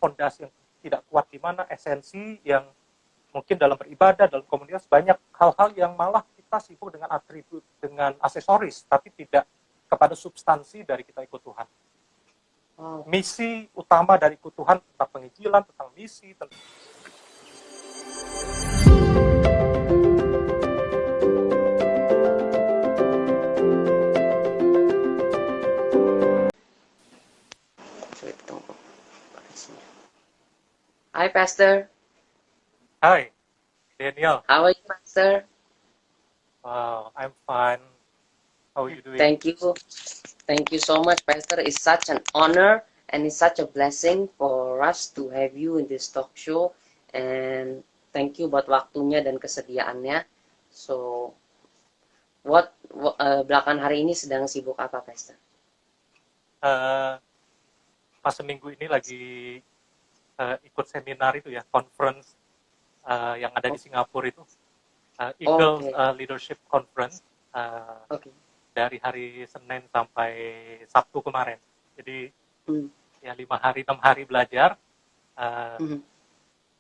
fondasi yang tidak kuat, di mana esensi yang mungkin dalam beribadah, dalam komunitas banyak hal-hal yang malah kita sibuk dengan atribut, dengan aksesoris, tapi tidak kepada substansi dari kita ikut Tuhan. Misi utama dari ikut Tuhan tentang penginjilan, tentang misi, tentang Hi, Pastor. Hi, Daniel. How are you, Pastor? I'm fine. How are you doing? Thank you. Thank you so much, Pastor. It's such an honor and it's such a blessing for us to have you in this talk show. And thank you buat waktunya dan kesediaannya. So, belakangan hari ini sedang sibuk apa, Pastor? Pas seminggu ini lagi ikut seminar itu ya, conference yang ada di Singapura itu, Eagle Leadership Conference, dari hari Senin sampai Sabtu kemarin. Jadi ya 5 hari 6 hari belajar,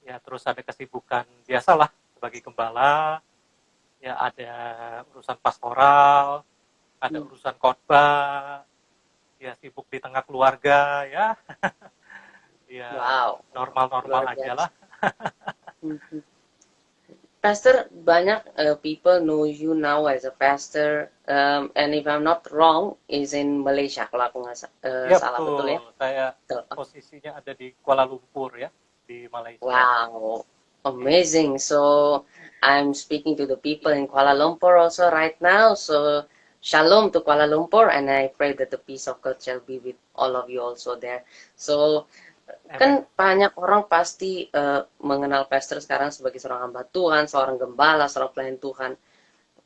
ya terus ada kesibukan biasalah sebagai gembala, ya ada urusan pastoral, ada urusan khotbah, ya sibuk di tengah keluarga ya. Ya, normal-normal aja lah. Pastor, banyak people know you now as a pastor, and if I'm not wrong, is in Malaysia kalau aku nggak salah, betul ya? Saya posisinya ada di Kuala Lumpur ya, di Malaysia. Wow, amazing. So I'm speaking to the people in Kuala Lumpur also right now. So shalom to Kuala Lumpur, and I pray that the peace of God shall be with all of you also there. So kan banyak orang pasti mengenal pastor sekarang sebagai seorang hamba Tuhan, seorang gembala, seorang pelayan Tuhan.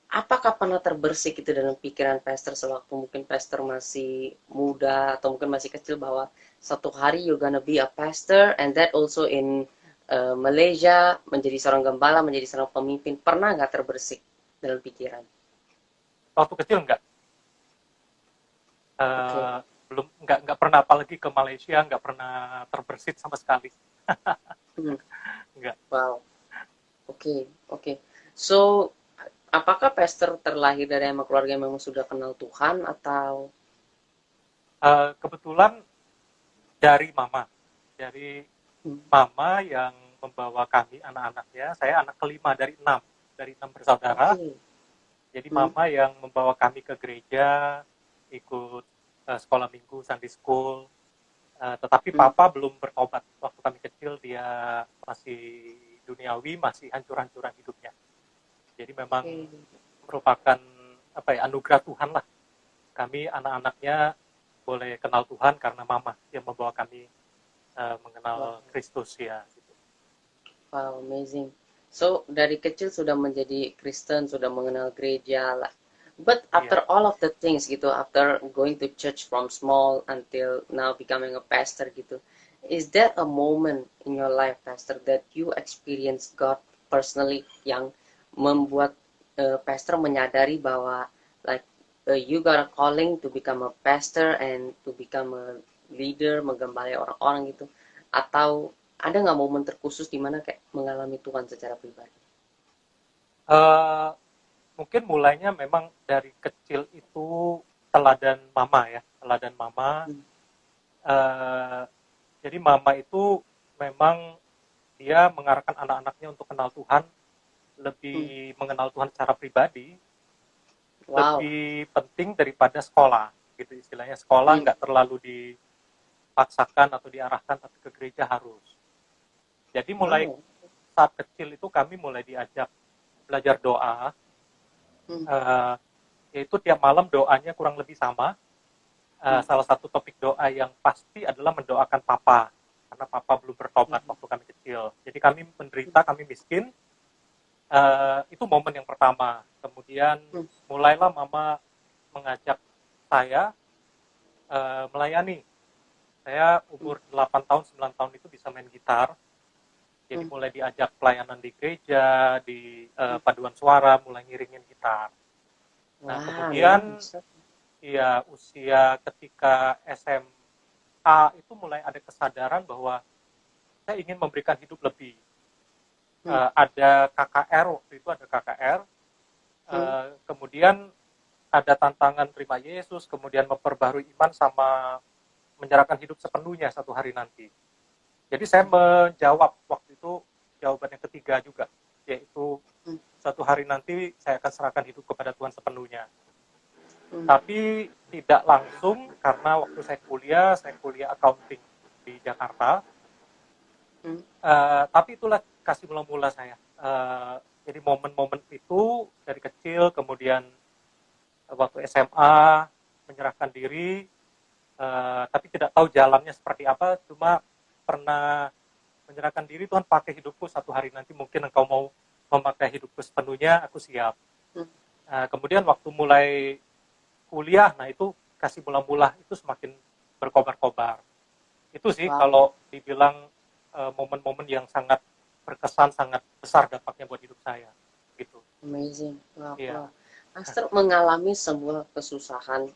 Apakah pernah terbersih itu dalam pikiran pastor sewaktu mungkin pastor masih muda atau mungkin masih kecil bahwa satu hari you're gonna be a pastor, and that also in Malaysia, menjadi seorang gembala, menjadi seorang pemimpin, pernah nggak terbersih dalam pikiran? Waktu kecil enggak. Belum, nggak pernah, apalagi ke Malaysia nggak pernah terbersit sama sekali. Enggak. Wow. Oke. So, apakah pastor terlahir dari keluarga yang memang sudah kenal Tuhan atau? Kebetulan dari mama yang membawa kami anak-anaknya. Saya anak kelima dari 6 bersaudara. Jadi mama yang membawa kami ke gereja, ikut sekolah minggu, Sunday school, tetapi papa belum bertobat. Waktu kami kecil dia masih duniawi, masih hancur-hancuran hidupnya. Jadi memang merupakan anugerah Tuhan lah. Kami anak-anaknya boleh kenal Tuhan karena mama yang membawa kami mengenal Kristus ya. Gitu. Wow, amazing. So dari kecil sudah menjadi Kristen, sudah mengenal gereja lah. But after all of the things gitu, after going to church from small until now becoming a pastor gitu, is there a moment in your life, Pastor, that you experience God personally yang membuat pastor menyadari bahwa like you got a calling to become a pastor and to become a leader, menggembalai orang-orang gitu, atau ada nggak momen terkhusus di mana kayak mengalami Tuhan secara pribadi? Mungkin mulainya memang dari kecil itu teladan mama. Jadi mama itu memang dia mengarahkan anak-anaknya untuk kenal Tuhan, lebih mengenal Tuhan secara pribadi, lebih penting daripada sekolah, gitu istilahnya. Sekolah nggak terlalu dipaksakan atau diarahkan, tapi ke gereja harus. Jadi mulai saat kecil itu kami mulai diajak belajar doa. Yaitu tiap malam doanya kurang lebih sama. Salah satu topik doa yang pasti adalah mendoakan papa, karena papa belum bertobat waktu kami kecil. Jadi kami menderita, kami miskin. Itu momen yang pertama. Kemudian mulailah mama mengajak saya melayani. Saya umur 8 tahun, 9 tahun itu bisa main gitar. Jadi mulai diajak pelayanan di gereja, di paduan suara, mulai ngiringin gitar. Nah, kemudian usia ketika SMA itu mulai ada kesadaran bahwa saya ingin memberikan hidup lebih. Hmm. Ada KKR, waktu itu ada KKR, kemudian ada tantangan terima Yesus, kemudian memperbarui iman sama menyerahkan hidup sepenuhnya satu hari nanti. Jadi saya menjawab waktu itu jawaban yang ketiga juga, yaitu satu hari nanti saya akan serahkan hidup kepada Tuhan sepenuhnya. Tapi tidak langsung, karena waktu saya kuliah accounting di Jakarta. Tapi itulah kasih mula-mula saya. Jadi momen-momen itu dari kecil, kemudian waktu SMA menyerahkan diri, tapi tidak tahu jalannya seperti apa, cuma pernah menyerahkan diri, Tuhan pakai hidupku satu hari nanti, mungkin engkau mau memakai hidupku sepenuhnya, aku siap. Kemudian waktu mulai kuliah, nah itu kasih mula-mula itu semakin berkobar-kobar. Itu sih kalau dibilang momen-momen yang sangat berkesan, sangat besar dampaknya buat hidup saya. Gitu. Amazing. Wow. Yeah. Pastor mengalami sebuah kesusahan,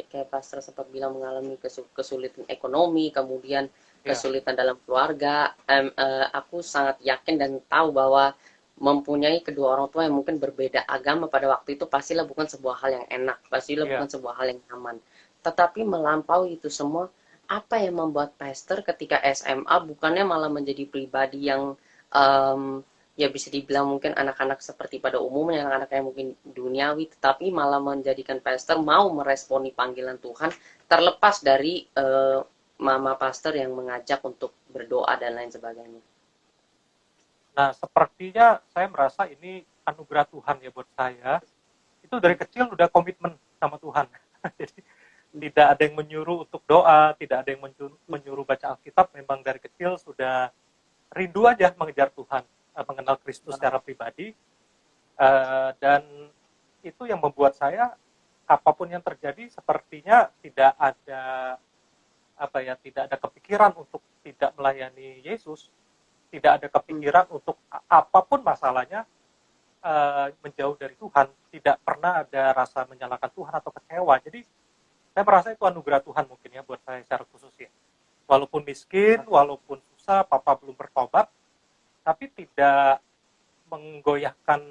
kayak Pastor sempat bilang mengalami kesulitan ekonomi, kemudian kesulitan dalam keluarga. Aku sangat yakin dan tahu bahwa mempunyai kedua orang tua yang mungkin berbeda agama pada waktu itu pastilah bukan sebuah hal yang enak, pastilah bukan sebuah hal yang aman. Tetapi melampaui itu semua, apa yang membuat Pastor ketika SMA bukannya malah menjadi pribadi yang ya bisa dibilang mungkin anak-anak seperti pada umumnya, anak-anak yang mungkin duniawi, tetapi malah menjadikan Pastor mau meresponi panggilan Tuhan, terlepas dari mama Pastor yang mengajak untuk berdoa dan lain sebagainya. Nah, sepertinya saya merasa ini anugerah Tuhan ya buat saya. Itu dari kecil udah komitmen sama Tuhan. Jadi tidak ada yang menyuruh untuk doa, tidak ada yang menyuruh baca Alkitab, memang dari kecil sudah rindu aja mengejar Tuhan, mengenal Kristus secara pribadi, dan itu yang membuat saya apapun yang terjadi sepertinya tidak ada kepikiran untuk tidak melayani Yesus, tidak ada kepikiran untuk apapun masalahnya menjauh dari Tuhan, tidak pernah ada rasa menyalahkan Tuhan atau kecewa. Jadi saya merasa itu anugerah Tuhan mungkin ya buat saya secara khusus ya. Walaupun miskin, walaupun susah, papa belum bertobat, tapi tidak menggoyahkan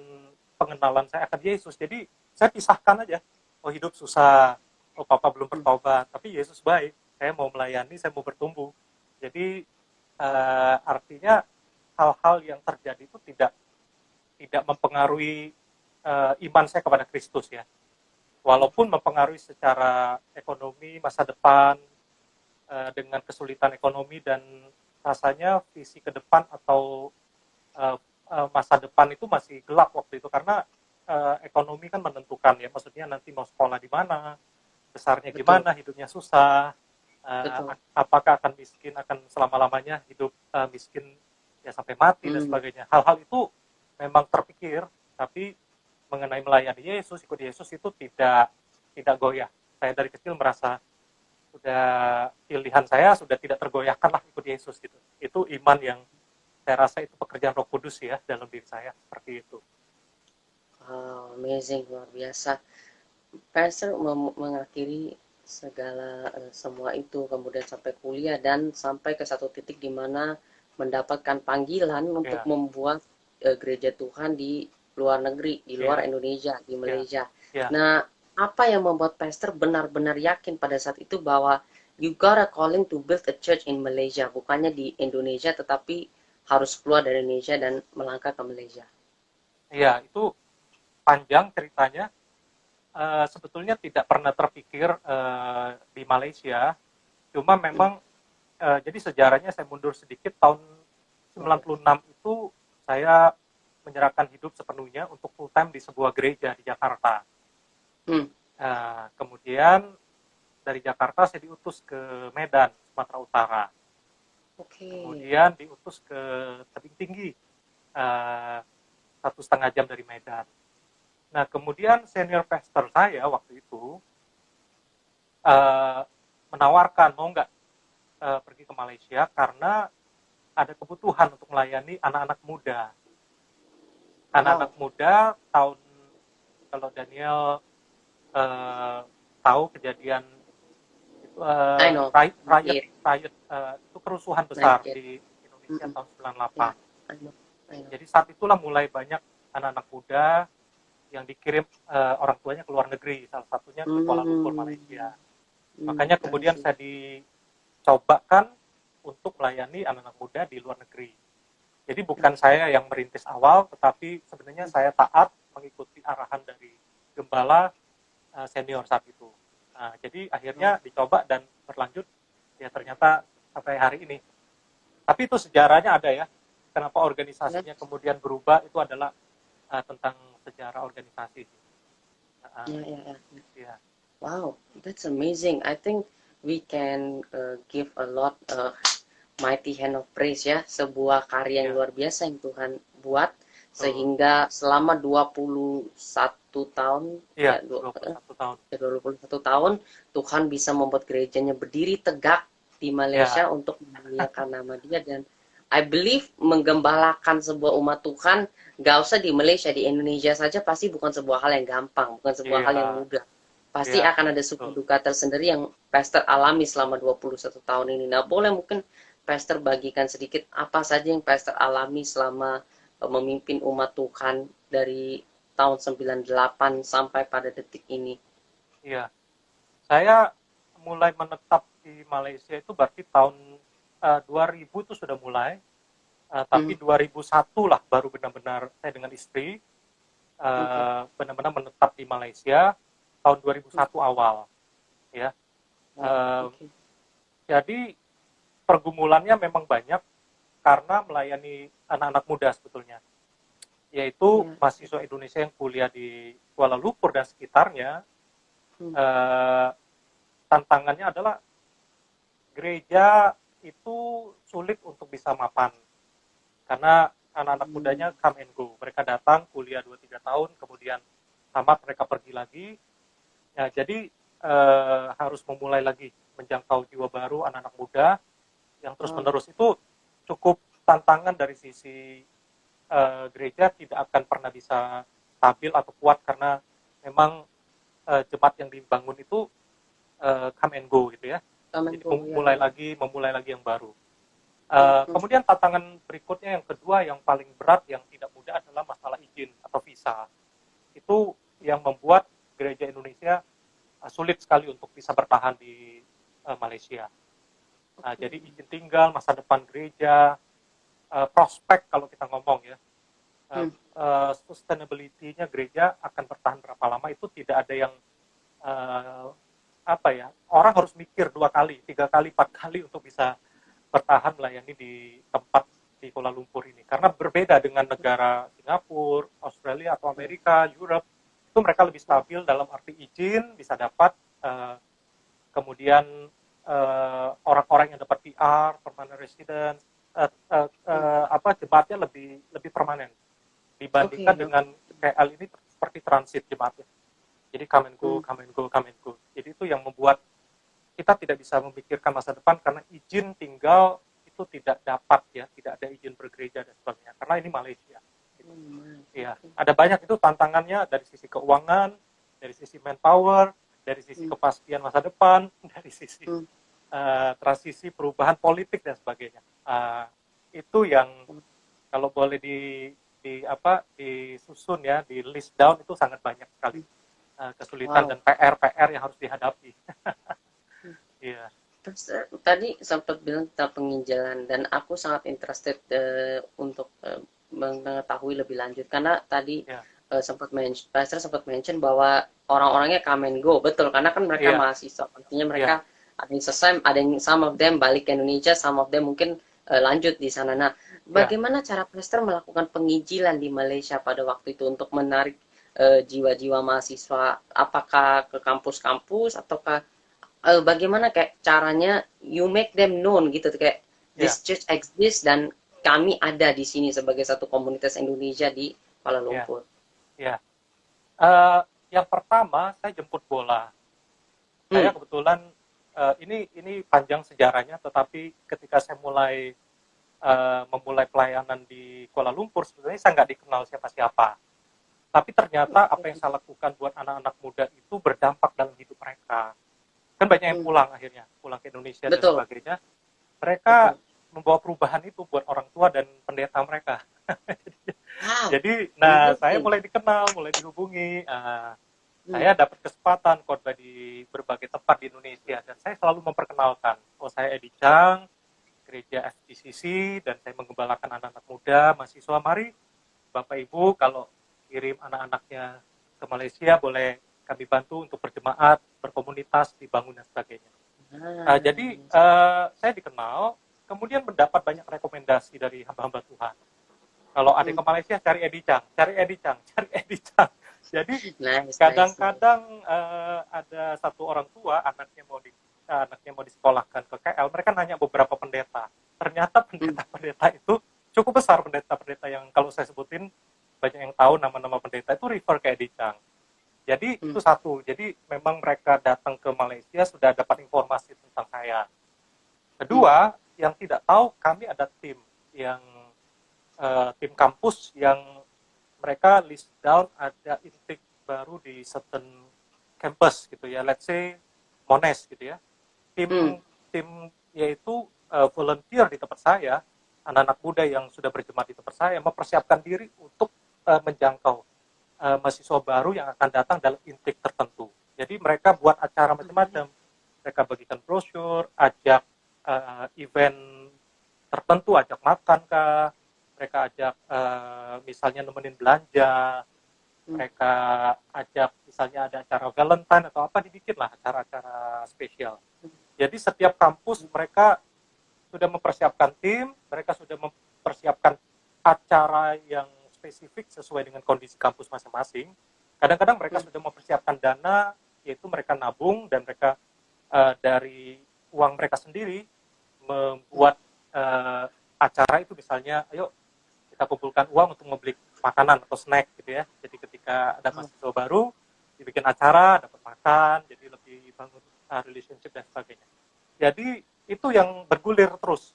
pengenalan saya akan Yesus. Jadi saya pisahkan aja. Oh, hidup susah, oh papa belum bertobat, tapi Yesus baik, saya mau melayani, saya mau bertumbuh. Jadi artinya hal-hal yang terjadi itu tidak mempengaruhi iman saya kepada Kristus ya. Walaupun mempengaruhi secara ekonomi, masa depan, dengan kesulitan ekonomi dan rasanya visi ke depan atau masa depan itu masih gelap waktu itu, karena ekonomi kan menentukan ya, maksudnya nanti mau sekolah di mana, besarnya gimana, hidupnya susah, apakah akan miskin, akan selama-lamanya hidup miskin ya sampai mati dan sebagainya. Hal-hal itu memang terpikir, tapi mengenai melayani Yesus, ikut Yesus itu tidak goyah. Saya dari kecil merasa sudah pilihan saya sudah tidak tergoyahkan lah ikut Yesus gitu. Itu iman yang saya rasa itu pekerjaan Roh Kudus ya dalam diri saya, seperti itu. Wow, amazing, luar biasa. Pastor mengakhiri segala semua itu, kemudian sampai kuliah dan sampai ke satu titik di mana mendapatkan panggilan untuk membuat gereja Tuhan di luar negeri, di luar Indonesia, di Malaysia. Nah, apa yang membuat Pastor benar-benar yakin pada saat itu bahwa you got a calling to build a church in Malaysia, bukannya di Indonesia tetapi harus keluar dari Indonesia dan melangkah ke Malaysia? Iya, itu panjang ceritanya. Sebetulnya tidak pernah terpikir di Malaysia, cuma memang jadi sejarahnya saya mundur sedikit, tahun 96 itu saya menyerahkan hidup sepenuhnya untuk full time di sebuah gereja di Jakarta. Kemudian dari Jakarta saya diutus ke Medan, Sumatera Utara. Kemudian diutus ke Tebing Tinggi, 1,5 jam dari Medan. Nah, kemudian senior pastor saya waktu itu menawarkan mau nggak pergi ke Malaysia karena ada kebutuhan untuk melayani anak-anak muda. Anak-anak muda tahun, kalau Daniel tahu kejadian itu riot itu kerusuhan besar di Indonesia Mm-mm. tahun 98. Yeah, I know. I know. Jadi saat itulah mulai banyak anak-anak muda yang dikirim orang tuanya ke luar negeri, salah satunya ke Kuala Lumpur, Malaysia. Makanya I kemudian see. saya dicobakan untuk melayani anak-anak muda di luar negeri. Jadi bukan saya yang merintis awal, tetapi sebenarnya saya taat mengikuti arahan dari gembala senior saat itu. Nah, jadi akhirnya dicoba dan berlanjut, ya ternyata sampai hari ini. Tapi itu sejarahnya ada ya, kenapa organisasinya Yes. kemudian berubah, itu adalah tentang sejarah organisasi. Yeah, yeah, yeah. Ya, Wow, that's amazing. I think we can give a lot mighty hand of praise ya, sebuah karya yang ya, luar biasa yang Tuhan buat betul. sehingga selama 21 tahun Iya, ya 21 tahun. 21 tahun Tuhan bisa membuat gerejanya berdiri tegak di Ya, Malaysia untuk memuliakan nama Dia, dan I believe menggembalakan sebuah umat Tuhan gak usah di Malaysia, di Indonesia saja pasti bukan sebuah hal yang gampang, bukan sebuah hal yang iya, mudah. Pasti iya, akan ada suka betul. duka tersendiri yang Pastor alami selama 21 tahun ini. Nah, boleh mungkin Pastor bagikan sedikit apa saja yang Pastor alami selama memimpin umat Tuhan dari tahun 98 sampai pada detik ini. Iya, saya mulai menetap di Malaysia itu berarti tahun 2000 itu sudah mulai, tapi Hmm, 2001 lah baru benar-benar saya dengan istri oke. benar-benar menetap di Malaysia tahun 2001 awal, ya. Wow, Eh, oke. jadi pergumulannya memang banyak karena melayani anak-anak muda sebetulnya, yaitu Ya. mahasiswa Indonesia yang kuliah di Kuala Lumpur dan sekitarnya. Hmm, Eh, tantangannya adalah gereja itu sulit untuk bisa mapan karena anak-anak mudanya come and go. Mereka datang kuliah 2-3 tahun, kemudian tamat mereka pergi lagi. Ya, jadi harus memulai lagi menjangkau jiwa baru anak-anak muda yang wow. terus-menerus. Itu cukup tantangan dari sisi gereja, tidak akan pernah bisa stabil atau kuat karena memang jemaat yang dibangun itu come and go gitu ya. Jadi Kemenko, ya, memulai ya. lagi yang baru. Hmm, Kemudian tantangan berikutnya yang kedua yang paling berat yang tidak mudah adalah masalah izin atau visa. Itu yang membuat gereja Indonesia sulit sekali untuk bisa bertahan di Malaysia. Jadi izin tinggal, masa depan gereja, prospek kalau kita ngomong ya, hmm, sustainability-nya gereja akan bertahan berapa lama itu tidak ada yang apa ya, orang harus mikir 2 kali, 3 kali, 4 kali untuk bisa bertahan melayani di tempat di Kuala Lumpur ini. Karena berbeda dengan negara Singapura, Australia atau Amerika, Europe, itu mereka lebih stabil dalam arti izin bisa dapat, kemudian orang-orang yang dapat PR, permanent resident, jemaatnya lebih permanen oke, dibandingkan oke. dengan KL ini seperti transit jemaatnya. Jadi come and go, Hmm, come and go, come and go. Jadi itu yang membuat kita tidak bisa memikirkan masa depan karena izin tinggal itu tidak dapat ya, tidak ada izin bergereja dan sebagainya. Karena ini Malaysia. Gitu. Ya, ada banyak itu tantangannya dari sisi keuangan, dari sisi manpower, dari sisi kepastian masa depan, dari sisi hmm. transisi perubahan politik dan sebagainya. Itu yang kalau boleh disusun ya, di list down itu sangat banyak sekali kesulitan Wow. dan PR yang harus dihadapi. Iya, Terus tadi sempat bilang tentang penginjalan dan aku sangat interested untuk mengetahui lebih lanjut karena tadi iya, Pastor sempat mention bahwa orang-orangnya come and go, betul, karena kan mereka iya, mahasiswa, artinya mereka iya, ada yang selesai, ada yang some of them balik ke Indonesia, some of them mungkin lanjut di sana. Nah, iya. bagaimana cara Pastor melakukan penginjilan di Malaysia pada waktu itu untuk menarik jiwa-jiwa mahasiswa? Apakah ke kampus-kampus ataukah bagaimana kayak caranya you make them known gitu kayak Iya, this church exists dan kami ada di sini sebagai satu komunitas Indonesia di Kuala iya, Lumpur. iya. Eh, yang pertama saya jemput bola. Saya Hmm, kebetulan ini panjang sejarahnya, tetapi ketika saya memulai pelayanan di Kuala Lumpur, sebenarnya saya nggak dikenal siapa-siapa. Tapi ternyata apa yang saya lakukan buat anak-anak muda itu berdampak dalam hidup mereka. Kan banyak yang hmm, pulang akhirnya, pulang ke Indonesia dan betul, sebagainya. Mereka betul. membawa perubahan itu buat orang tua dan pendeta mereka. Wow, Jadi, nah saya amazing. mulai dikenal, mulai dihubungi. Hmm. Saya dapat kesempatan khotbah di berbagai tempat di Indonesia dan saya selalu memperkenalkan, oh saya Edi Chang, gereja FGCC, dan saya menggembalakan anak-anak muda, mahasiswa. Mari Bapak Ibu kalau kirim anak-anaknya ke Malaysia boleh kami bantu untuk berjemaat, berkomunitas, dibangun dan sebagainya. Jadi saya dikenal, kemudian mendapat banyak rekomendasi dari hamba-hamba Tuhan. Kalau ada Hmm. ke Malaysia cari Edi Chang, cari Edi Chang, cari Edi Chang. Jadi Nice, nice, nice. kadang-kadang ada satu orang tua anaknya mau disekolahkan ke KL, mereka nanya beberapa pendeta. Ternyata pendeta-pendeta itu cukup besar, pendeta-pendeta yang kalau saya sebutin banyak yang tahu nama-nama pendeta itu refer ke Edi Chang. Jadi itu satu. Jadi memang mereka datang ke Malaysia sudah dapat informasi tentang saya. Kedua, yang tidak tahu kami ada tim yang tim kampus yang mereka list down ada intake baru di certain campus gitu ya, let's say Monash gitu ya. Tim yaitu volunteer di tempat saya, anak-anak muda yang sudah berjemaat di tempat saya mempersiapkan diri untuk menjangkau mahasiswa baru yang akan datang dalam intake tertentu. Jadi mereka buat acara macam-macam. Mereka bagikan brosur, ajak event tertentu, ajak makan kah, mereka ajak misalnya nemenin belanja, mereka ajak misalnya ada acara Valentine atau apa, dibikin lah acara-acara spesial. Jadi setiap kampus mereka sudah mempersiapkan tim, mereka sudah mempersiapkan acara yang spesifik sesuai dengan kondisi kampus masing-masing. Kadang-kadang mereka sudah mempersiapkan dana, yaitu mereka nabung dan mereka dari uang mereka sendiri membuat acara itu, misalnya ayo kita kumpulkan uang untuk membeli makanan atau snack gitu ya. Jadi ketika ada mahasiswa baru dibikin acara, dapat makan, jadi lebih bangun relationship dan sebagainya. Jadi itu yang bergulir terus.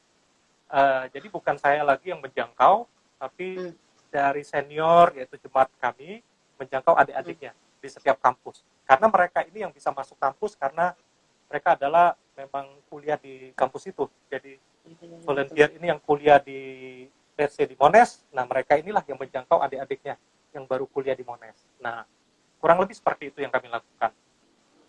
Jadi bukan saya lagi yang menjangkau, tapi dari senior yaitu jemaat kami menjangkau adik-adiknya di setiap kampus. Karena mereka ini yang bisa masuk kampus karena mereka adalah memang kuliah di kampus itu. Jadi volunteer ini yang kuliah di let's say di Monash, nah mereka inilah yang menjangkau adik-adiknya yang baru kuliah di Monash. Nah, kurang lebih seperti itu yang kami lakukan.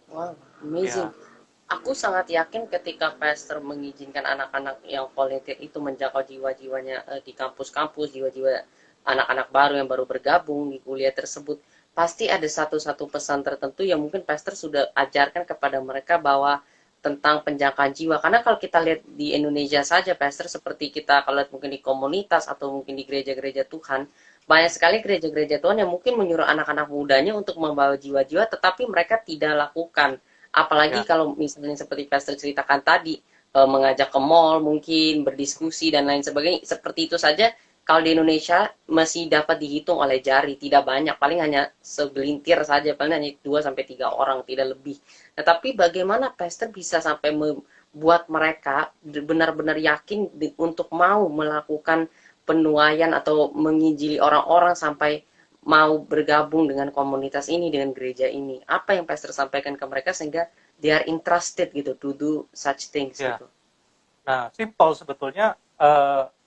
Wow, amazing. Ya. Aku sangat yakin ketika pastor mengizinkan anak-anak yang volunteer itu menjangkau jiwa-jiwanya di kampus-kampus, jiwa-jiwa anak-anak baru yang baru bergabung di kuliah tersebut, pasti ada satu-satu pesan tertentu yang mungkin pastor sudah ajarkan kepada mereka bahwa tentang penjangkauan jiwa. Karena kalau kita lihat di Indonesia saja, pastor, seperti kita kalau lihat mungkin di komunitas atau mungkin di gereja-gereja Tuhan, banyak sekali gereja-gereja Tuhan yang mungkin menyuruh anak-anak mudanya untuk membawa jiwa-jiwa, tetapi mereka tidak lakukan. Apalagi kalau misalnya seperti pastor ceritakan tadi, mengajak ke mall, mungkin berdiskusi dan lain sebagainya, seperti itu saja. Kalau di Indonesia masih dapat dihitung oleh jari, tidak banyak, paling hanya segelintir saja, paling hanya 2 sampai 3 orang, tidak lebih. Nah, tapi bagaimana pastor bisa sampai membuat mereka benar-benar yakin untuk mau melakukan penuaian atau menginjili orang-orang sampai mau bergabung dengan komunitas ini, dengan gereja ini. Apa yang pastor sampaikan ke mereka sehingga they are interested gitu to do such things gitu. Nah, simple sebetulnya,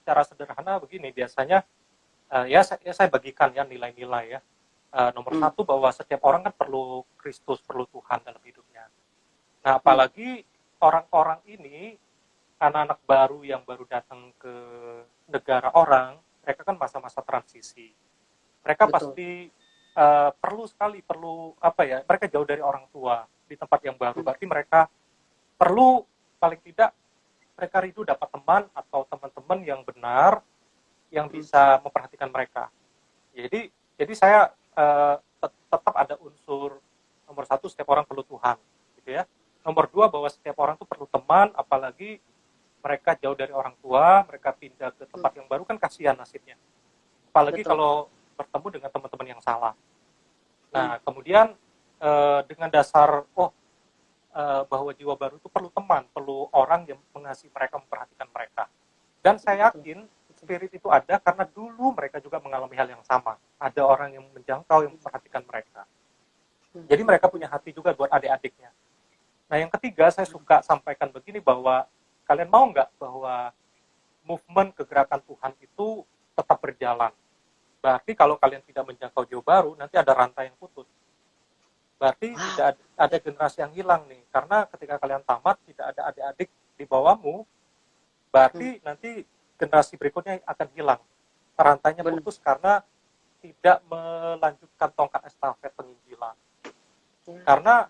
cara sederhana begini, biasanya saya bagikan ya nilai-nilai ya. Nomor satu, bahwa setiap orang kan perlu Kristus, perlu Tuhan dalam hidupnya. Nah, apalagi orang-orang ini, anak-anak baru yang baru datang ke negara orang, mereka kan masa-masa transisi. Mereka pasti perlu apa ya, mereka jauh dari orang tua di tempat yang baru, berarti mereka perlu paling tidak mereka rindu dapat teman atau teman-teman yang benar yang bisa memperhatikan mereka. Jadi saya tetap ada unsur nomor satu, setiap orang perlu Tuhan, gitu ya. Nomor dua, bahwa setiap orang itu perlu teman, apalagi mereka jauh dari orang tua, mereka pindah ke tempat yang baru, kan kasihan nasibnya. Apalagi kalau bertemu dengan teman-teman yang salah. Nah, kemudian dengan dasar bahwa jiwa baru itu perlu teman, perlu orang yang mengasihi mereka, memperhatikan mereka. Dan saya yakin spirit itu ada karena dulu mereka juga mengalami hal yang sama. Ada orang yang menjangkau, yang memperhatikan mereka. Jadi mereka punya hati juga buat adik-adiknya. Nah, yang ketiga, saya suka sampaikan begini, bahwa kalian mau nggak bahwa movement kegerakan Tuhan itu tetap berjalan. Berarti kalau kalian tidak menjangkau Jawa Baru, nanti ada rantai yang putus. Berarti tidak ada generasi yang hilang nih. Karena ketika kalian tamat, tidak ada adik-adik di bawahmu, berarti nanti generasi berikutnya akan hilang. Rantainya putus karena tidak melanjutkan tongkat estafet penginjilan. Karena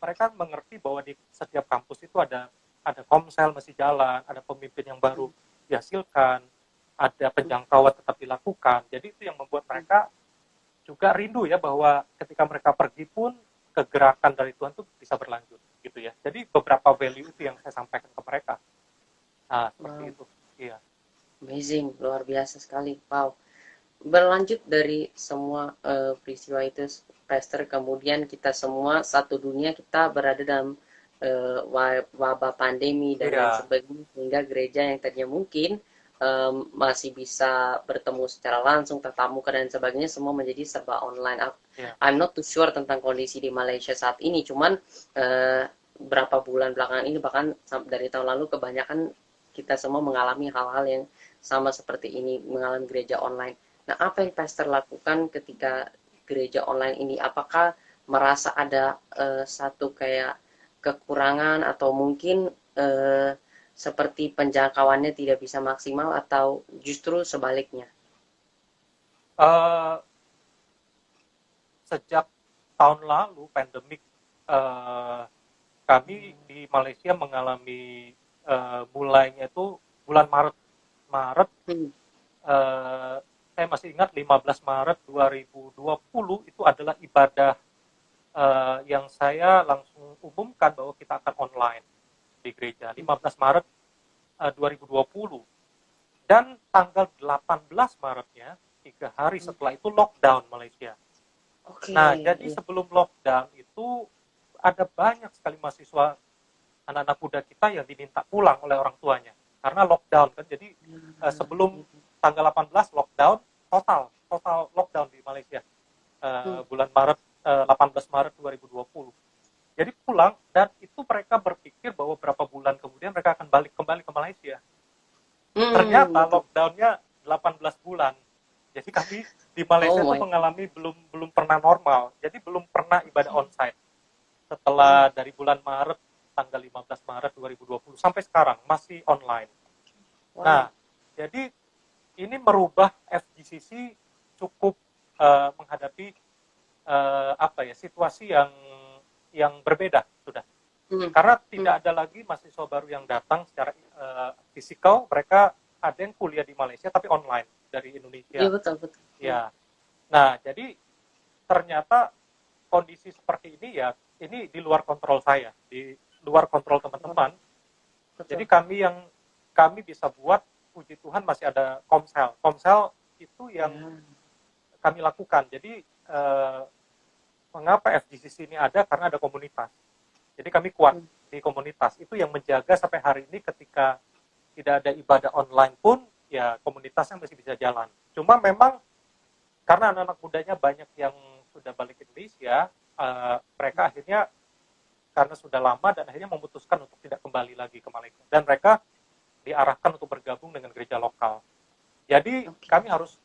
mereka mengerti bahwa di setiap kampus itu ada komsel masih jalan, ada pemimpin yang baru dihasilkan, ada penjangkauan tetap dilakukan. Jadi itu yang membuat mereka juga rindu ya bahwa ketika mereka pergi pun kegerakan dari Tuhan itu bisa berlanjut gitu ya. Jadi beberapa value itu yang saya sampaikan ke mereka. Nah, seperti itu. Iya. Amazing, luar biasa sekali. Wow. Berlanjut dari semua peristiwa itu, Pastor, kemudian kita semua satu dunia kita berada dalam wabah pandemi dan lain sebagainya, sehingga gereja yang tadinya mungkin masih bisa bertemu secara langsung, tatap muka dan sebagainya, semua menjadi serba online. I'm not too sure tentang kondisi di Malaysia saat ini, cuman berapa bulan belakangan ini, bahkan dari tahun lalu, kebanyakan kita semua mengalami hal-hal yang sama seperti ini, mengalami gereja online. Nah, apa yang Pastor lakukan ketika gereja online ini? Apakah merasa ada satu kayak kekurangan atau mungkin seperti penjangkauannya tidak bisa maksimal, atau justru sebaliknya? Sejak tahun lalu pandemik, kami di Malaysia mengalami mulainya itu bulan Maret. Saya masih ingat 15 Maret 2020 itu adalah ibadah yang saya langsung umumkan bahwa kita akan online di gereja. 15 Maret 2020. Dan tanggal 18 Maretnya, 3 hari setelah itu lockdown Malaysia. Nah, jadi sebelum lockdown itu ada banyak sekali mahasiswa, anak-anak muda kita yang diminta pulang oleh orang tuanya. Karena lockdown kan, jadi sebelum tanggal 18 lockdown, total lockdown di Malaysia. Bulan Maret, 18 Maret 2020. Jadi pulang, dan itu mereka berpikir bahwa beberapa bulan kemudian mereka akan kembali ke Malaysia. Ternyata lockdownnya 18 bulan. Jadi kami di Malaysia itu mengalami belum pernah normal. Jadi belum pernah ibadah onsite. Setelah dari bulan Maret, tanggal 15 Maret 2020 sampai sekarang masih online. Nah, jadi ini merubah FGCC cukup menghadapi situasi yang berbeda sudah. Karena tidak ada lagi mahasiswa baru yang datang secara fisikal, mereka ada yang kuliah di Malaysia tapi online dari Indonesia. Iya, betul. Ya. Nah, jadi ternyata kondisi seperti ini ya, ini di luar kontrol saya, di luar kontrol teman-teman. Jadi kami bisa buat, puji Tuhan masih ada komsel. Komsel itu yang kami lakukan. Jadi mengapa FGCC ini ada? Karena ada komunitas. Jadi kami kuat di komunitas. Itu yang menjaga sampai hari ini ketika tidak ada ibadah online pun, ya komunitasnya masih bisa jalan. Cuma memang karena anak-anak mudanya banyak yang sudah balik ke Indonesia, mereka akhirnya karena sudah lama dan akhirnya memutuskan untuk tidak kembali lagi ke Malaysia. Dan mereka diarahkan untuk bergabung dengan gereja lokal. Jadi kami harus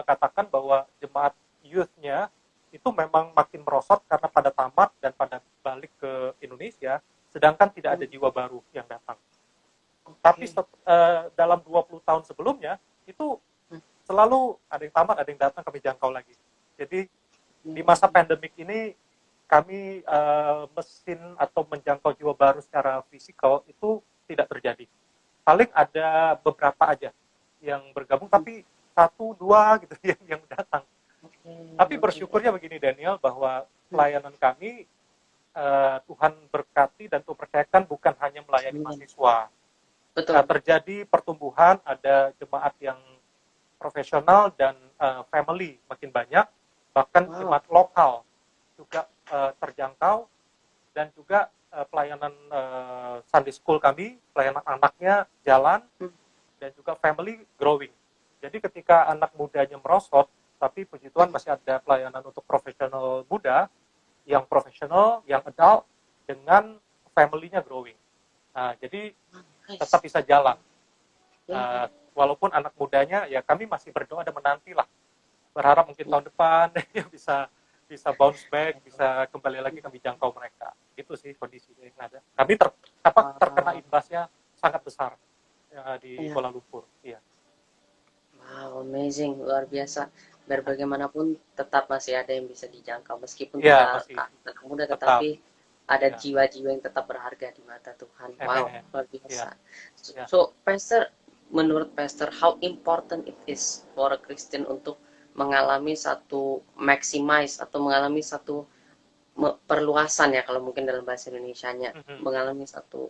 katakan bahwa jemaat youth-nya itu memang makin merosot karena pada tamat dan pada balik ke Indonesia, sedangkan tidak ada jiwa baru yang datang. Tapi dalam 20 tahun sebelumnya, itu selalu ada yang tamat, ada yang datang, kami jangkau lagi. Jadi di masa pandemik ini, kami mesin atau menjangkau jiwa baru secara fisikal itu tidak terjadi. Paling ada beberapa aja yang bergabung, tapi 1, 2 gitu yang datang. Tapi bersyukurnya begini Daniel, bahwa pelayanan kami Tuhan berkati dan Tuhan percayakan bukan hanya melayani mahasiswa. Terjadi pertumbuhan, ada jemaat yang profesional dan family makin banyak, bahkan jemaat lokal juga terjangkau, dan juga pelayanan Sunday School kami, pelayanan anaknya jalan, dan juga family growing. Jadi ketika anak mudanya merosot, tapi puji Tuhan masih ada pelayanan untuk profesional muda, yang profesional, yang adult, dengan family-nya growing. Nah, jadi tetap bisa jalan. Walaupun anak mudanya ya kami masih berdoa dan menanti lah, berharap mungkin tahun depan ya bisa bounce back, bisa kembali lagi kami jangkau mereka. Itu sih kondisi yang ada. Kami terkena Wow. imbasnya sangat besar di Ya. Kuala Lumpur. Iya, Wow, amazing, luar biasa. Biar bagaimanapun tetap masih ada yang bisa dijangkau, meskipun iya tinggal masih anak muda, tetap. tetapi ada Iya, jiwa-jiwa yang tetap berharga di mata Tuhan. Wow, amen. luar Iya, biasa. So, iya. so, Pastor, menurut Pastor, how important it is for a Christian untuk mengalami satu maximize atau mengalami satu perluasan ya kalau mungkin dalam bahasa Indonesianya, Mhm. mengalami satu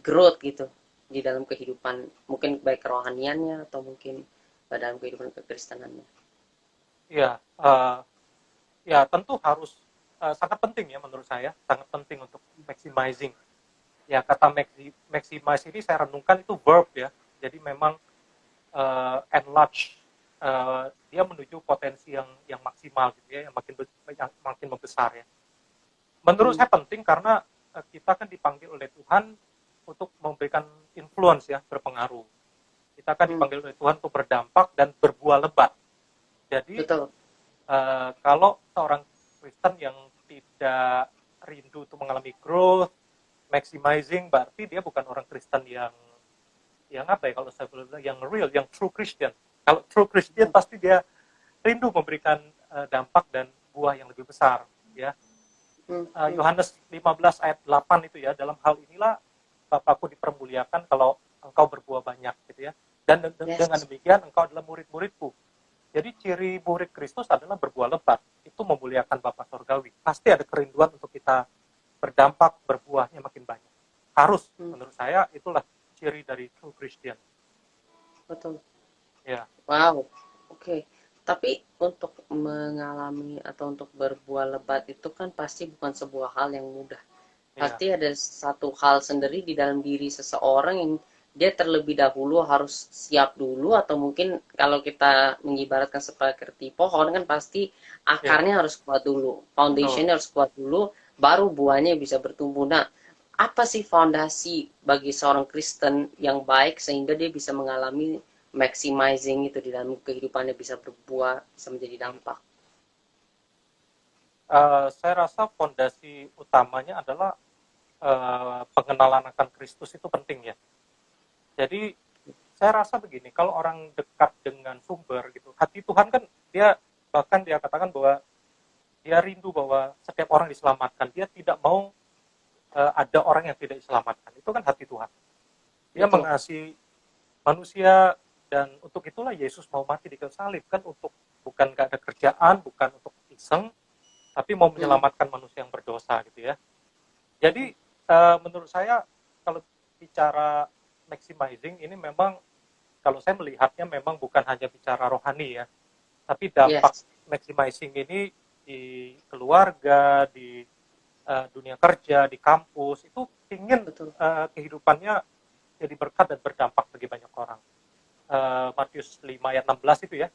growth gitu di dalam kehidupan, mungkin baik kerohaniannya atau mungkin dalam kehidupan kekristenannya. Iya, ya tentu harus sangat penting ya menurut saya, sangat penting untuk maximizing. Ya kata maximize ini saya renungkan itu verb ya. Jadi memang enlarge, dia menuju potensi yang maksimal gitu ya, yang makin membesar ya. Menurut Hmm. saya penting karena kita kan dipanggil oleh Tuhan untuk memberikan influence ya, berpengaruh. Kita kan Hmm. dipanggil oleh Tuhan untuk berdampak dan berbuah lebat. Jadi Betul. kalau seorang Kristen yang tidak rindu untuk mengalami growth, maximizing, berarti dia bukan orang Kristen yang apa ya, kalau saya bilang yang real, yang true Christian. Kalau true Christian pasti dia rindu memberikan dampak dan buah yang lebih besar ya. Hmm. Hmm. Yohanes 15 ayat 8 itu ya, dalam hal inilah Bapakku dipermuliakan kalau engkau berbuah banyak gitu ya. Dan dengan Yes. demikian engkau adalah murid-muridku. Jadi ciri murid Kristus adalah berbuah lebat. Itu memuliakan Bapa Sorgawi. Pasti ada kerinduan untuk kita berdampak, berbuahnya makin banyak. Harus, Hmm. menurut saya, itulah ciri dari true Christian. Betul. Ya, Wow. Oke. Tapi untuk mengalami atau untuk berbuah lebat itu kan pasti bukan sebuah hal yang mudah. ya, Pasti ada satu hal sendiri di dalam diri seseorang yang dia terlebih dahulu harus siap dulu, atau mungkin kalau kita mengibaratkan seperti pohon kan pasti ya, akarnya harus kuat dulu, betul. foundationnya harus kuat dulu, baru buahnya bisa bertumbuh. Nah, apa sih fondasi bagi seorang Kristen yang baik sehingga dia bisa mengalami maximizing itu di dalam kehidupannya, bisa berbuah, bisa menjadi Hmm. dampak? Saya rasa fondasi utamanya adalah pengenalan akan Kristus itu penting ya. Jadi saya rasa begini, kalau orang dekat dengan sumber gitu, hati Tuhan kan dia katakan bahwa dia rindu bahwa setiap orang diselamatkan. Dia tidak mau ada orang yang tidak diselamatkan. Itu kan hati Tuhan. Dia Betul. mengasihi manusia dan untuk itulah Yesus mau mati di kayu salib kan, untuk bukan gak ada kerjaan, bukan untuk iseng, tapi mau Hmm. menyelamatkan manusia yang berdosa gitu ya. Jadi menurut saya kalau bicara maximizing ini memang, kalau saya melihatnya memang bukan hanya bicara rohani ya, tapi dampak Yes. maximizing ini di keluarga, di dunia kerja, di kampus, itu ingin Betul. kehidupannya jadi berkat dan berdampak bagi banyak orang. Matius 5 ayat 16 itu ya,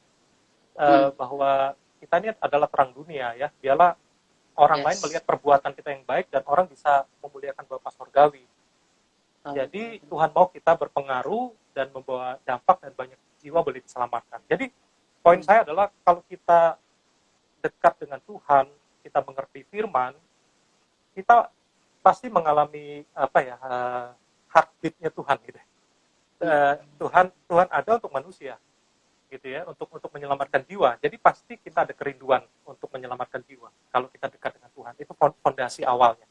Hmm. bahwa kita ini adalah terang dunia ya, biarlah orang lain Yes. melihat perbuatan kita yang baik dan orang bisa memuliakan Bapa Sorgawi. Amin. Jadi Tuhan mau kita berpengaruh dan membawa dampak dan banyak jiwa boleh diselamatkan. Jadi poin saya adalah kalau kita dekat dengan Tuhan, kita mengerti firman, kita pasti mengalami apa ya, heartbeatnya Tuhan gitu. Tuhan ada untuk manusia gitu ya, untuk menyelamatkan jiwa. Jadi pasti kita ada kerinduan untuk menyelamatkan jiwa kalau kita dekat dengan Tuhan. Itu fondasi awalnya.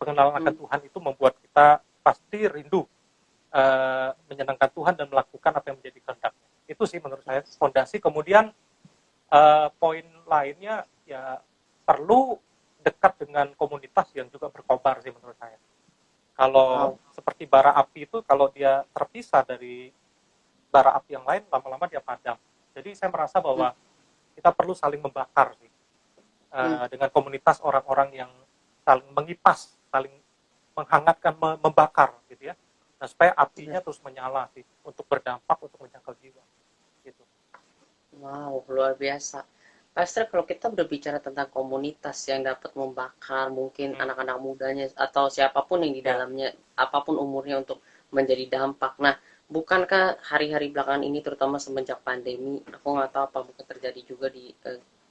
Pengenalan akan Tuhan itu membuat kita pasti rindu menyenangkan Tuhan dan melakukan apa yang menjadi kehendaknya. Itu sih menurut saya fondasi. Kemudian poin lainnya ya, perlu dekat dengan komunitas yang juga berkobar sih menurut saya. Kalau Wow. seperti bara api itu, kalau dia terpisah dari bara api yang lain, lama-lama dia padam. Jadi saya merasa bahwa kita perlu saling membakar sih, dengan komunitas orang-orang yang saling mengipas, saling menghangatkan, membakar gitu ya. Nah, supaya apinya terus menyala sih, untuk berdampak, untuk menjangkau jiwa. Gitu. Wow, luar biasa. Pastor, kalau kita berbicara tentang komunitas yang dapat membakar mungkin Hmm, anak-anak mudanya atau siapapun yang di ya, dalamnya, apapun umurnya, untuk menjadi dampak. Nah, bukankah hari-hari belakangan ini terutama semenjak pandemi, aku nggak tahu apa mungkin terjadi juga di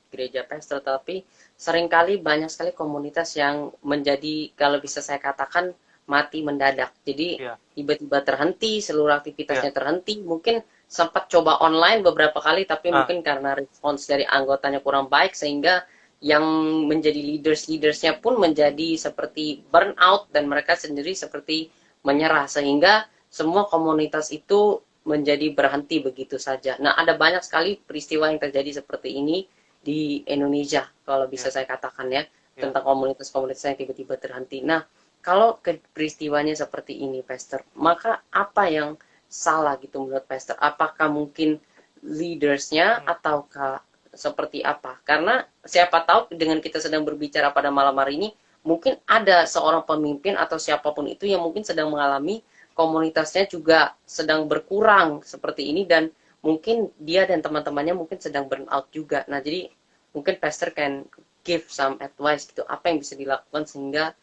gereja pastor, tapi seringkali banyak sekali komunitas yang menjadi kalau bisa saya katakan mati mendadak. Jadi Iya, tiba-tiba terhenti, seluruh iya. aktivitasnya terhenti. Mungkin sempat coba online beberapa kali, tapi Ah, mungkin karena respons dari anggotanya kurang baik sehingga yang menjadi leaders-leadersnya pun menjadi seperti burnout dan mereka sendiri seperti menyerah sehingga semua komunitas itu menjadi berhenti begitu saja. Nah, ada banyak sekali peristiwa yang terjadi seperti ini di Indonesia, kalau bisa iya, saya katakan ya, iya. tentang komunitas-komunitas yang tiba-tiba terhenti. Nah, kalau peristiwanya seperti ini, Pastor, maka apa yang salah gitu menurut Pastor? Apakah mungkin leadersnya Hmm, ataukah seperti apa? Karena siapa tahu dengan kita sedang berbicara pada malam hari ini, mungkin ada seorang pemimpin atau siapapun itu yang mungkin sedang mengalami komunitasnya juga sedang berkurang seperti ini dan mungkin dia dan teman-temannya mungkin sedang burn out juga. Nah, jadi mungkin pastor can give some advice gitu, apa yang bisa dilakukan sehingga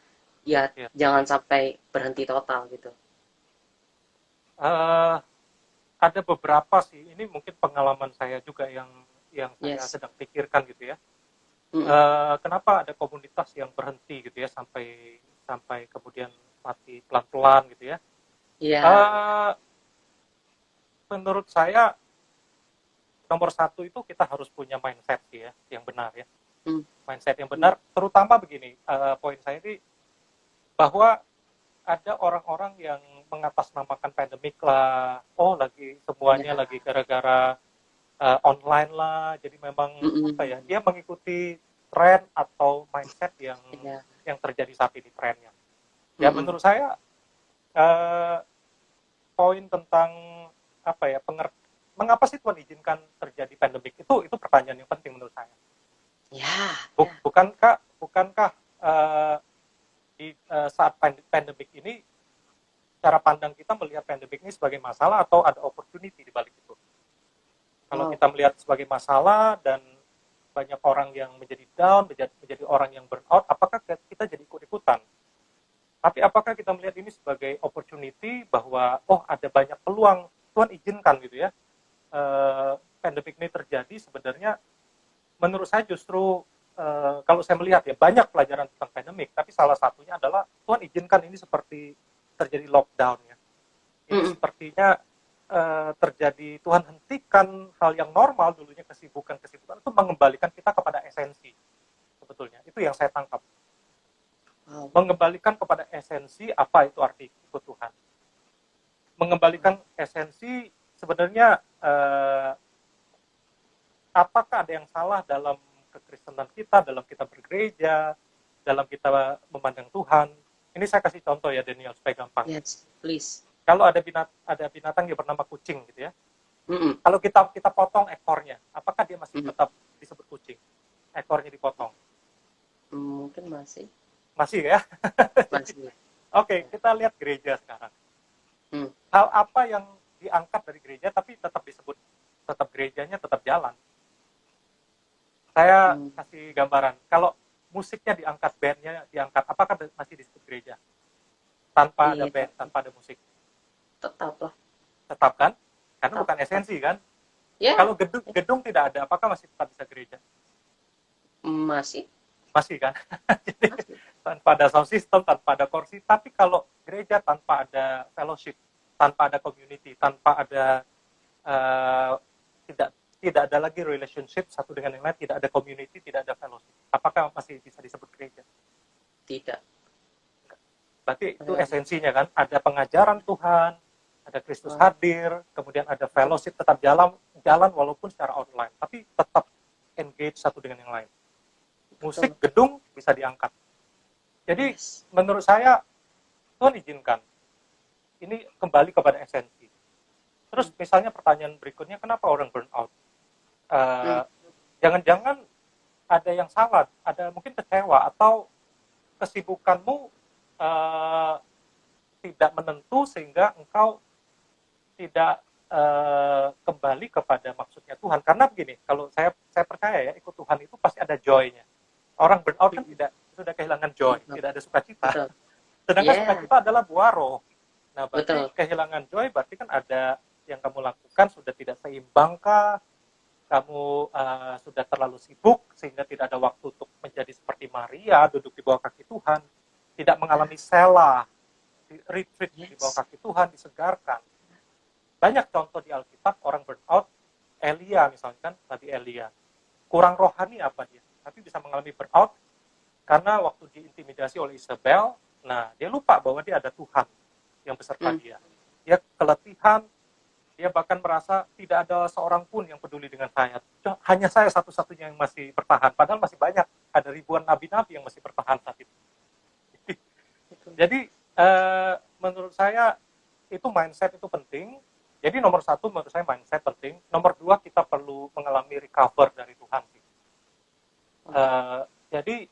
ya iya. jangan sampai berhenti total gitu. Eh, ada beberapa sih. Ini mungkin pengalaman saya juga yang saya Yes. sedang pikirkan gitu ya. Mm-mm. Kenapa ada komunitas yang berhenti gitu ya sampai sampai kemudian mati pelan-pelan gitu ya? Ya. Eh, menurut saya nomor satu itu kita harus punya mindset sih ya, yang benar ya. Mm. Mindset yang Mm. benar, terutama begini, poin saya ini bahwa ada orang-orang yang mengatasnamakan pandemik lah, oh lagi semuanya Ya. lagi gara-gara online lah, jadi memang apa Mm-mm. ya, dia mengikuti tren atau mindset Ya. yang terjadi saat ini trennya. Ya Mm-mm. menurut saya eh, poin tentang apa ya mengapa sih Tuhan izinkan terjadi pandemik itu pertanyaan yang penting menurut saya. Ya. Ya. Bukankah di saat pandemik ini cara pandang kita melihat pandemik ini sebagai masalah atau ada opportunity di balik itu? Kalau Wow. kita melihat sebagai masalah dan banyak orang yang menjadi down, menjadi orang yang burnout, apakah kita jadi ikut-ikutan? Tapi apakah kita melihat ini sebagai opportunity bahwa oh ada banyak peluang Tuhan izinkan gitu ya pandemik ini terjadi sebenarnya menurut saya justru kalau saya melihat ya banyak pelajaran tentang pandemik tapi salah satunya adalah Tuhan izinkan ini seperti terjadi lockdown ya. Ini Mm-mm. sepertinya terjadi Tuhan hentikan hal yang normal dulunya kesibukan-kesibukan itu mengembalikan kita kepada esensi sebetulnya. Itu yang saya tangkap. Wow. Mengembalikan kepada esensi apa itu arti ikut Tuhan. Mengembalikan esensi sebenarnya apakah ada yang salah dalam kekristenan kita, dalam kita bergereja, dalam kita memandang Tuhan. Ini saya kasih contoh ya Daniel supaya gampang. Yes, please. Kalau ada binatang yang bernama kucing gitu ya. Mm-mm. Kalau kita potong ekornya, apakah dia masih Mm-mm. tetap disebut kucing? Ekornya dipotong. Mungkin masih. Masih ya? Masih. Oke, kita lihat gereja sekarang. Mm. Hal apa yang diangkat dari gereja tapi tetap disebut tetap gerejanya tetap jalan? Saya Mm. kasih gambaran. Kalau musiknya diangkat, bandnya diangkat, apakah masih disebut gereja? Tanpa ada Iya, band, tanpa ada musik. tetaplah. Tetap kan? Karena Tetap, bukan tetap. esensi kan? Ya, Kalau gedung tidak ada, apakah masih tetap bisa gereja? masih. Masih kan? Jadi Masih. tanpa ada sound system, tanpa ada kursi. Tapi kalau gereja tanpa ada fellowship, tanpa ada community, tanpa ada tidak tidak ada lagi relationship satu dengan yang lain, tidak ada community, tidak ada fellowship. Apakah masih bisa disebut gereja? Tidak. Berarti itu esensinya kan, ada pengajaran Tuhan, ada Kristus hadir, kemudian ada fellowship tetap jalan walaupun secara online, tapi tetap engage satu dengan yang lain. Musik, gedung bisa diangkat. Jadi menurut saya Tuhan izinkan. Ini kembali kepada esensi. Terus misalnya pertanyaan berikutnya, kenapa orang burn out? Jangan-jangan ada yang salah, ada mungkin kecewa atau kesibukanmu tidak menentu sehingga engkau tidak kembali kepada maksudnya Tuhan. Karena begini, kalau saya percaya ya ikut Tuhan itu pasti ada joy-nya. Orang burn out kan sudah kehilangan joy, tidak ada sukacita. Sedangkan sukacita adalah buah roh. Nah, berarti betul. kehilangan joy berarti kan ada yang kamu lakukan sudah tidak seimbangkah, kamu sudah terlalu sibuk sehingga tidak ada waktu untuk menjadi seperti Maria, duduk di bawah kaki Tuhan, tidak mengalami sela, retreat di bawah Yes. kaki Tuhan, disegarkan. Banyak contoh di Alkitab orang burnout. Elia misalkan, Nabi Elia. Kurang rohani apa dia? Tapi bisa mengalami burnout karena waktu diintimidasi oleh Isabel, nah dia lupa bahwa dia ada Tuhan yang beserta dia. Dia keletihan, dia bahkan merasa tidak ada seorang pun yang peduli dengan saya. Hanya saya satu-satunya yang masih bertahan. Padahal masih banyak, ada ribuan nabi-nabi yang masih bertahan saat itu. Jadi menurut saya itu mindset itu penting. Jadi nomor satu menurut saya mindset penting. Nomor dua kita perlu mengalami recover dari Tuhan. Jadi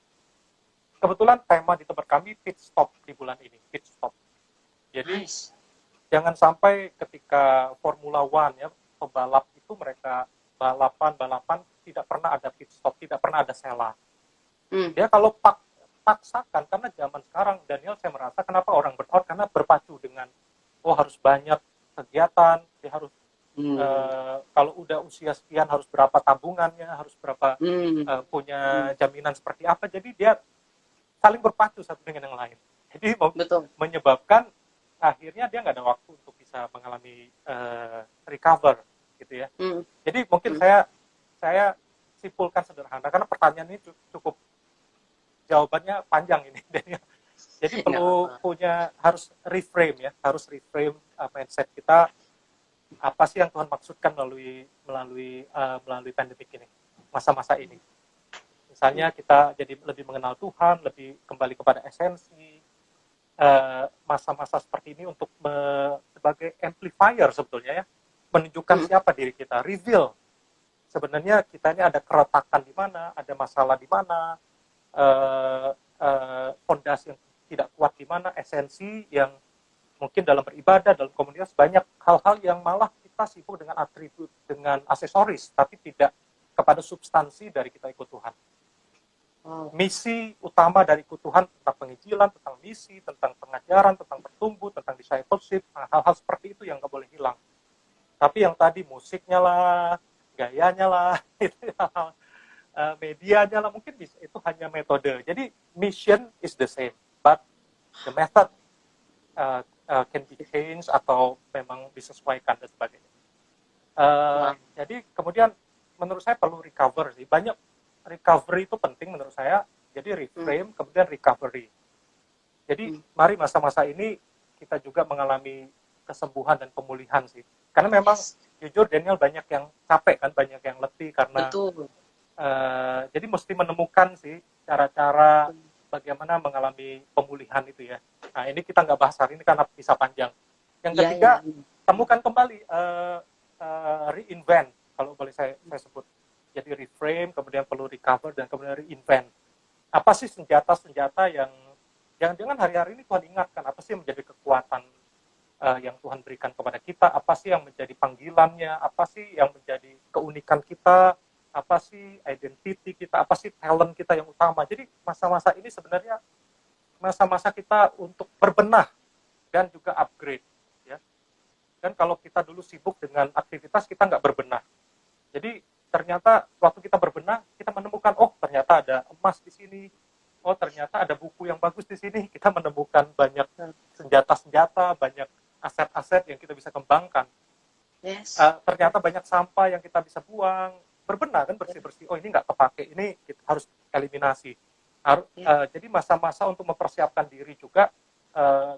kebetulan tema di tempat kami pit stop di bulan ini, pit stop. Jadi Nice. jangan sampai ketika Formula One ya pembalap itu mereka balapan tidak pernah ada pit stop, tidak pernah ada sela. Dia kalau paksakan, karena zaman sekarang Daniel saya merasa kenapa orang burnout karena berpacu dengan harus banyak kegiatan, dia harus kalau udah usia sekian harus berapa tabungannya, harus berapa punya jaminan seperti apa, jadi dia saling berpacu satu dengan yang lain. Jadi Betul. menyebabkan akhirnya dia nggak ada waktu untuk bisa mengalami recover gitu ya. Jadi mungkin saya simpulkan sederhana karena pertanyaan ini cukup jawabannya panjang ini. Jadi perlu harus reframe ya, harus reframe mindset kita. Apa sih yang Tuhan maksudkan melalui pandemik ini, masa-masa ini. Misalnya kita jadi lebih mengenal Tuhan, lebih kembali kepada esensi. Masa-masa seperti ini untuk sebagai amplifier sebetulnya ya, menunjukkan siapa diri kita, reveal. Sebenarnya kita ini ada keretakan di mana, ada masalah di mana, fondasi yang tidak kuat di mana, esensi yang mungkin dalam beribadah, dalam komunitas banyak hal-hal yang malah kita sibuk dengan atribut, dengan aksesoris, tapi tidak kepada substansi dari kita ikut Tuhan. Misi utama dari ikut Tuhan tentang penginjilan, tentang misi, tentang pengajaran, tentang bertumbuh, tentang discipleship, hal-hal seperti itu yang nggak boleh hilang. Tapi yang tadi musiknya lah, gayanya lah, itu medianya lah, mungkin itu hanya metode. Jadi mission is the same, but the method can be changed atau memang disesuaikan dan sebagainya. Jadi kemudian menurut saya perlu recover sih. Banyak recovery itu penting menurut saya. Jadi reframe, kemudian recovery. Jadi mari masa-masa ini kita juga mengalami kesembuhan dan pemulihan sih. Karena memang jujur Daniel banyak yang capek kan, banyak yang letih karena jadi mesti menemukan sih cara-cara bagaimana mengalami pemulihan itu ya. Nah ini kita nggak bahas hari ini karena bisa panjang. Yang ketiga, temukan kembali reinvent, kalau boleh saya sebut. Jadi reframe, kemudian perlu recover, dan kemudian reinvent. Apa sih senjata-senjata yang jangan-jangan hari-hari ini Tuhan ingatkan, apa sih yang menjadi kekuatan yang Tuhan berikan kepada kita, apa sih yang menjadi panggilannya, apa sih yang menjadi keunikan kita, apa sih identity kita, apa sih talent kita yang utama. Jadi masa-masa ini sebenarnya masa-masa kita untuk berbenah dan juga upgrade. Ya. Dan kalau kita dulu sibuk dengan aktivitas, kita nggak berbenah. Jadi ternyata waktu kita berbenah, kita menemukan, ternyata ada emas di sini, ternyata ada buku yang bagus di sini, kita menemukan banyak senjata-senjata, banyak aset-aset yang kita bisa kembangkan. Ternyata banyak sampah yang kita bisa buang, berbenah kan, bersih-bersih, ini nggak kepake, ini kita harus eliminasi. Jadi masa-masa untuk mempersiapkan diri juga,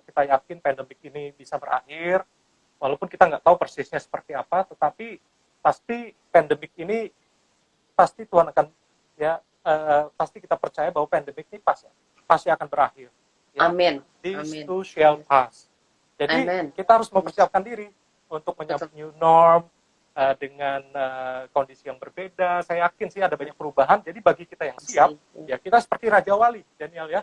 kita yakin pandemik ini bisa berakhir, walaupun kita nggak tahu persisnya seperti apa, tetapi pasti pandemik ini, pasti Tuhan akan, pasti kita percaya bahwa pandemik ini pasti akan berakhir. Ya? Amin. This too shall pass. Jadi kita harus mempersiapkan diri untuk menyambut new norm, dengan kondisi yang berbeda. Saya yakin sih ada banyak perubahan. Jadi bagi kita yang siap, ya kita seperti Raja Wali, Daniel ya.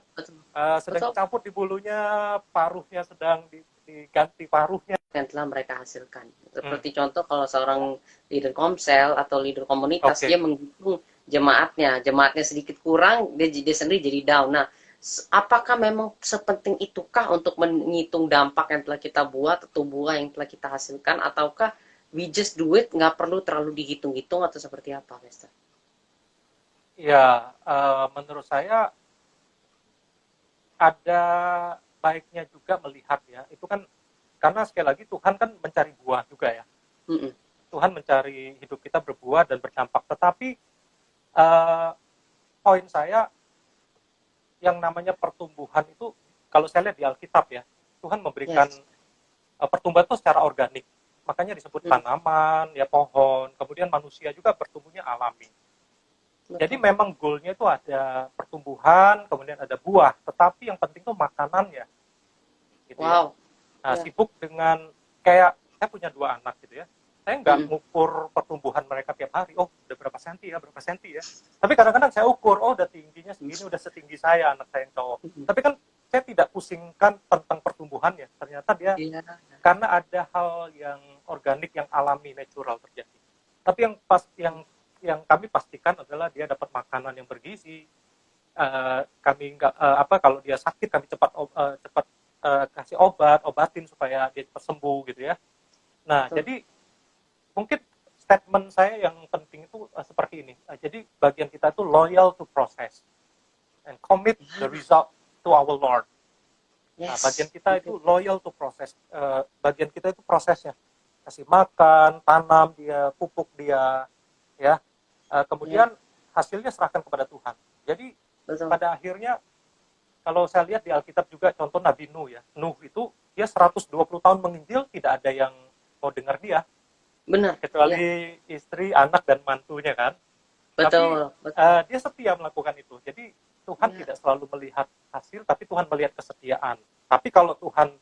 Sedang dicampur di bulunya, paruhnya sedang diganti paruhnya. Yang telah mereka hasilkan. Seperti contoh kalau seorang leader komsel atau leader komunitas, dia menghitung jemaatnya sedikit kurang, dia sendiri jadi down. Nah, apakah memang sepenting itukah untuk menghitung dampak yang telah kita buat atau buah yang telah kita hasilkan, ataukah we just do it, nggak perlu terlalu dihitung-hitung, atau seperti apa, Pastor? Ya, menurut saya ada baiknya juga melihat ya. Itu kan karena sekali lagi Tuhan kan mencari buah juga ya. Mm-mm. Tuhan mencari hidup kita berbuah dan berdampak. Tetapi poin saya yang namanya pertumbuhan itu, kalau saya lihat di Alkitab ya, Tuhan memberikan Yes. pertumbuhan itu secara organik. Makanya disebut Mm. tanaman, ya pohon, kemudian manusia juga bertumbuhnya alami. Jadi Betul. memang goalnya itu ada pertumbuhan, kemudian ada buah, tetapi yang penting itu makanannya, gitu ya. Wow. Nah, Ya. sibuk dengan kayak saya punya 2 anak gitu ya. Saya nggak Mm-mm. ngukur pertumbuhan mereka tiap hari. Oh, udah berapa senti ya, berapa senti ya. Tapi kadang-kadang saya ukur, oh udah tingginya segini, udah setinggi saya anak saya yang cowok. Mm-mm. Tapi kan saya tidak pusingkan tentang pertumbuhannya. Ternyata dia Iya. karena ada hal yang organik, yang alami, natural terjadi. Tapi yang kami pastikan adalah dia dapat makanan yang bergizi. Kami nggak kalau dia sakit kami cepat kasih obatin supaya dia cepat sembuh gitu ya. Nah, Betul. jadi mungkin statement saya yang penting itu seperti ini. Jadi bagian kita itu loyal to process and commit the result to our Lord. Nah, bagian Yes. kita itu loyal to proses. Bagian kita itu prosesnya. Kasih makan, tanam dia, pupuk dia, ya. Ya. Kemudian hasilnya serahkan kepada Tuhan. Jadi Betul. pada akhirnya kalau saya lihat di Alkitab juga contoh Nabi Nuh ya. Nuh itu dia 120 tahun menginjil, tidak ada yang mau dengar dia Benar. Ya. kecuali istri, anak dan mantunya kan. Tapi Betul. Betul. dia setia melakukan itu. Jadi Tuhan Ya. tidak selalu melihat hasil, tapi Tuhan melihat kesetiaan. Tapi kalau Tuhan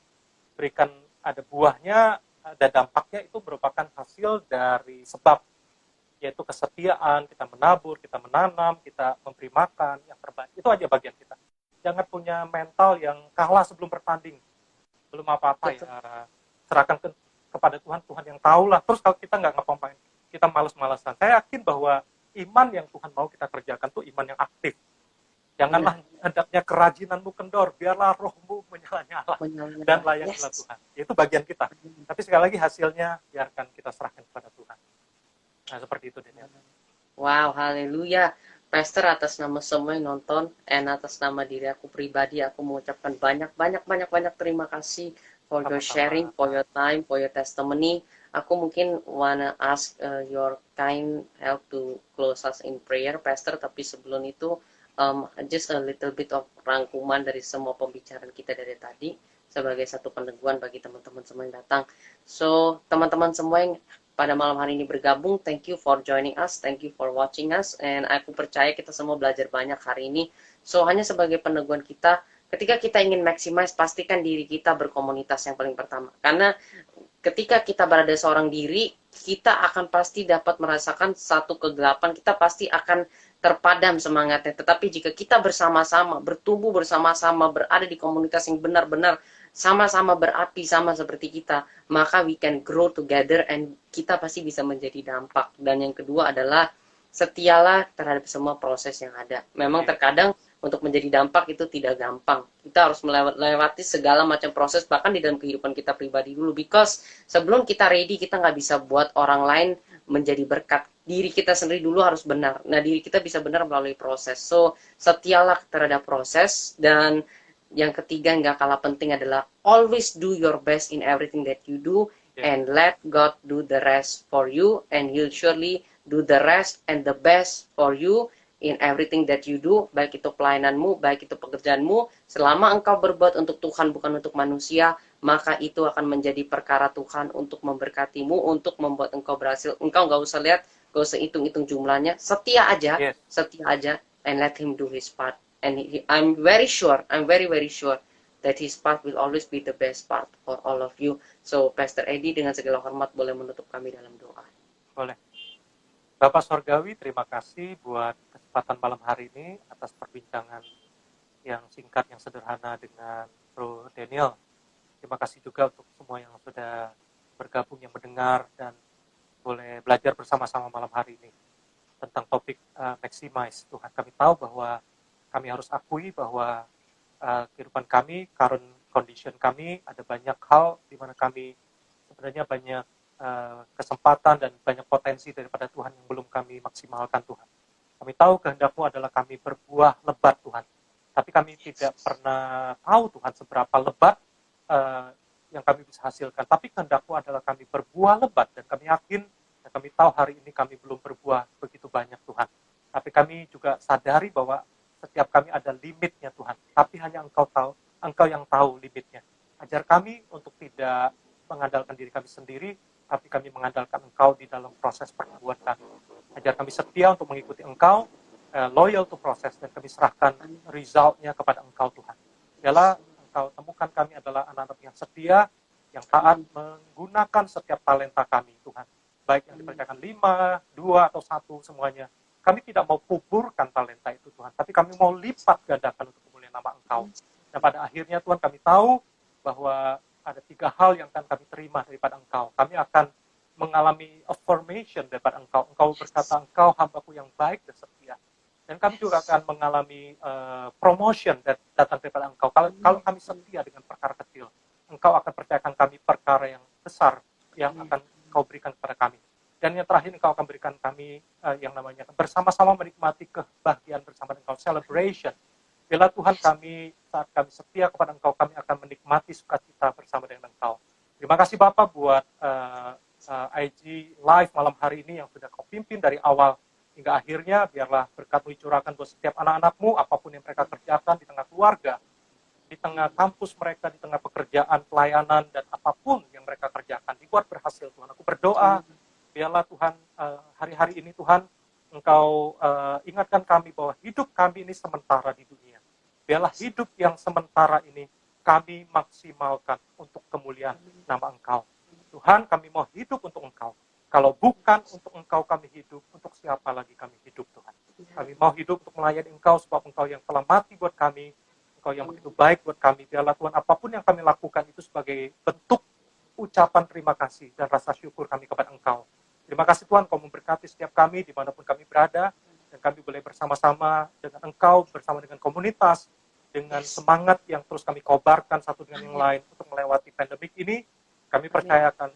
berikan ada buahnya, ada dampaknya, itu merupakan hasil dari sebab, yaitu kesetiaan, kita menabur, kita menanam, kita memberi makan yang terbaik. Itu aja bagian kita. Jangan punya mental yang kalah sebelum bertanding. Belum apa-apa Betul. ya, serahkan kepada Tuhan, Tuhan yang tahu lah. Terus kalau kita nggak ngapa-ngapain, kita males-malesan. Saya yakin bahwa iman yang Tuhan mau kita kerjakan tuh iman yang aktif. Janganlah hendaknya kerajinanmu kendor, biarlah rohmu menyala-nyala dan Menyala-nyala. layanilah Yes. Tuhan. Itu bagian kita. Tapi sekali lagi hasilnya biarkan kita serahkan kepada Tuhan. Nah, seperti itu Daniel. Wow, haleluya. Pastor, atas nama semua yang nonton, dan atas nama diri aku pribadi, aku mengucapkan banyak terima kasih for your sharing, Sama-sama. for your time, for your testimony. Aku mungkin wanna ask your kind help to close us in prayer, Pastor. Tapi sebelum itu, just a little bit of rangkuman dari semua pembicaraan kita dari tadi, sebagai satu peneguhan bagi teman-teman semua yang datang. So, teman-teman semua yang pada malam hari ini bergabung, thank you for joining us, thank you for watching us, and aku percaya kita semua belajar banyak hari ini. So, hanya sebagai peneguhan kita, ketika kita ingin maximize, pastikan diri kita berkomunitas yang paling pertama. Karena ketika kita berada seorang diri, kita akan pasti dapat merasakan satu kegelapan, kita pasti akan terpadam semangatnya. Tetapi jika kita bersama-sama, bertumbuh bersama-sama, berada di komunitas yang benar-benar sama-sama berapi, sama seperti kita, maka we can grow together and kita pasti bisa menjadi dampak. Dan yang kedua adalah setialah terhadap semua proses yang ada. Memang terkadang untuk menjadi dampak itu tidak gampang. Kita harus melewati segala macam proses, bahkan di dalam kehidupan kita pribadi dulu. Because sebelum kita ready, kita nggak bisa buat orang lain menjadi berkat. Diri kita sendiri dulu harus benar. Nah, diri kita bisa benar melalui proses. So, setialah terhadap proses. Dan yang ketiga, nggak kalah penting adalah always do your best in everything that you do, and let God do the rest for you, and He'll surely do the rest and the best for you in everything that you do, baik itu pelayananmu, baik itu pekerjaanmu. Selama engkau berbuat untuk Tuhan, bukan untuk manusia, maka itu akan menjadi perkara Tuhan untuk memberkatimu, untuk membuat engkau berhasil. Engkau nggak usah lihat, nggak usah hitung-hitung jumlahnya, setia aja, and let Him do His part. And I'm very sure, I'm very sure that His part will always be the best part for all of you. So, Pastor Eddie, dengan segala hormat boleh menutup kami dalam doa. Boleh. Bapak Sorgawi, terima kasih buat kesempatan malam hari ini atas perbincangan yang singkat, yang sederhana dengan Bro Daniel. Terima kasih juga untuk semua yang sudah bergabung, yang mendengar, dan boleh belajar bersama-sama malam hari ini tentang topik maximize. Tuhan, kami tahu bahwa kami harus akui bahwa kehidupan kami, current condition kami, ada banyak hal di mana kami sebenarnya banyak kesempatan dan banyak potensi daripada Tuhan yang belum kami maksimalkan Tuhan. Kami tahu kehendak-Mu adalah kami berbuah lebat Tuhan. Tapi kami tidak pernah tahu Tuhan seberapa lebat yang kami bisa hasilkan. Tapi kehendak-Mu adalah kami berbuah lebat, dan kami yakin dan kami tahu hari ini kami belum berbuah begitu banyak Tuhan. Tapi kami juga sadari bahwa setiap kami ada limitnya Tuhan. Tapi hanya Engkau yang tahu limitnya. Ajar kami untuk tidak mengandalkan diri kami sendiri, tapi kami mengandalkan Engkau di dalam proses pertumbuhan kami. Ajar kami setia untuk mengikuti Engkau, loyal to proses, dan kami serahkan result-nya kepada Engkau Tuhan. Biarlah Engkau temukan kami adalah anak-anak yang setia, yang taat menggunakan setiap talenta kami Tuhan. Baik yang dipercayakan 5, 2, atau 1 semuanya. Kami tidak mau kuburkan talenta itu Tuhan, tapi kami mau lipat gandakan untuk kemuliaan nama Engkau. Dan pada akhirnya Tuhan kami tahu bahwa ada 3 hal yang akan kami terima daripada Engkau. Kami akan mengalami affirmation daripada Engkau. Engkau berkata, Engkau hambaku yang baik dan setia. Dan kami juga akan mengalami promotion datang daripada Engkau. Kalau kami setia dengan perkara kecil, Engkau akan percayakan kami perkara yang besar yang akan Engkau berikan kepada kami. Dan yang terakhir, Engkau akan berikan kami yang namanya bersama-sama menikmati kebahagiaan bersama Engkau, celebration. Bila Tuhan kami, saat kami setia kepada Engkau, kami akan menikmati sukacita bersama dengan Engkau. Terima kasih Bapak buat IG Live malam hari ini yang sudah Kau pimpin dari awal hingga akhirnya. Biarlah berkat-Mu dicurahkan buat setiap anak-anak-Mu, apapun yang mereka kerjakan di tengah keluarga, di tengah kampus mereka, di tengah pekerjaan, pelayanan, dan apapun yang mereka kerjakan, dibuat berhasil Tuhan. Aku berdoa, biarlah Tuhan hari-hari ini Tuhan, Engkau ingatkan kami bahwa hidup kami ini sementara di dunia. Biarlah hidup yang sementara ini kami maksimalkan untuk kemuliaan nama Engkau. Tuhan, kami mau hidup untuk Engkau. Kalau bukan untuk Engkau kami hidup, untuk siapa lagi kami hidup Tuhan? Kami mau hidup untuk melayani Engkau, sebab Engkau yang telah mati buat kami, Engkau yang begitu baik buat kami. Biarlah Tuhan, apapun yang kami lakukan itu sebagai bentuk ucapan terima kasih dan rasa syukur kami kepada Engkau. Terima kasih Tuhan, Kau memberkati setiap kami dimanapun kami berada, dan kami boleh bersama-sama dengan Engkau, bersama dengan komunitas, dengan semangat yang terus kami kobarkan satu dengan yang lain untuk melewati pandemik ini. Kami percayakan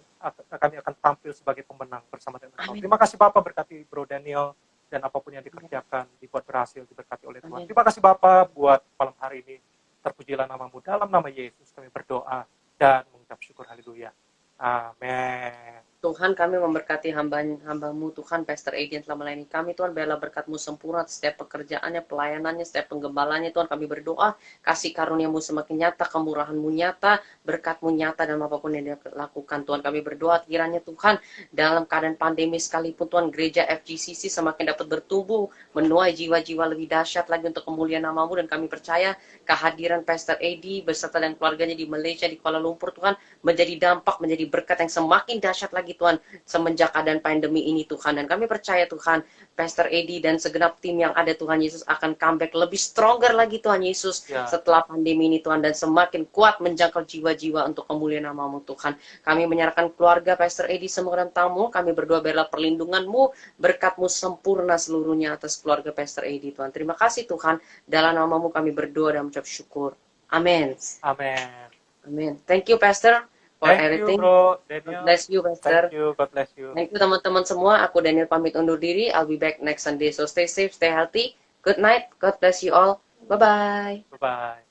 kami akan tampil sebagai pemenang bersama dengan Engkau. Terima kasih Bapak, berkati Bro Daniel, dan apapun yang dikerjakan dibuat berhasil, diberkati oleh Tuhan. Terima kasih Bapak buat malam hari ini. Terpujilah nama-Mu, dalam nama Yesus kami berdoa dan mengucap syukur. Haleluya. Amin. Tuhan, kami memberkati hamba-Mu, Tuhan, Pastor Edi yang telah melayani kami, Tuhan, biarlah berkat-Mu sempurna, setiap pekerjaannya, pelayanannya, setiap penggembalanya, Tuhan, kami berdoa, kasih karunia-Mu semakin nyata, kemurahan-Mu nyata, berkat-Mu nyata, dan apapun yang dia lakukan, Tuhan, kami berdoa, kiranya Tuhan, dalam keadaan pandemi sekalipun, Tuhan, gereja FGCC semakin dapat bertumbuh, menuai jiwa-jiwa lebih dahsyat lagi untuk kemuliaan nama-Mu, dan kami percaya, kehadiran Pastor Edi beserta dan keluarganya di Malaysia, di Kuala Lumpur, Tuhan, menjadi dampak, menjadi berkat yang semakin dahsyat lagi, Tuhan, semenjak keadaan pandemi ini Tuhan. Dan kami percaya Tuhan, Pastor Edi dan segenap tim yang ada Tuhan Yesus akan comeback lebih stronger lagi Tuhan Yesus setelah pandemi ini Tuhan, dan semakin kuat menjangkau jiwa-jiwa untuk kemuliaan nama-Mu Tuhan. Kami menyerahkan keluarga Pastor Edi semua dan tamu, kami berdoa biarlah perlindungan-Mu, berkat-Mu sempurna seluruhnya atas keluarga Pastor Edi Tuhan. Terima kasih Tuhan, dalam nama-Mu kami berdoa dan mengucap syukur. Amin. Amin. Amin. Thank you Pastor for everything. Bro Daniel. God bless you, Pastor. Thank you, God bless you. Thank you teman-teman semua. Aku Daniel pamit undur diri. I'll be back next Sunday. So stay safe, stay healthy. Good night. God bless you all. Bye-bye. Bye-bye.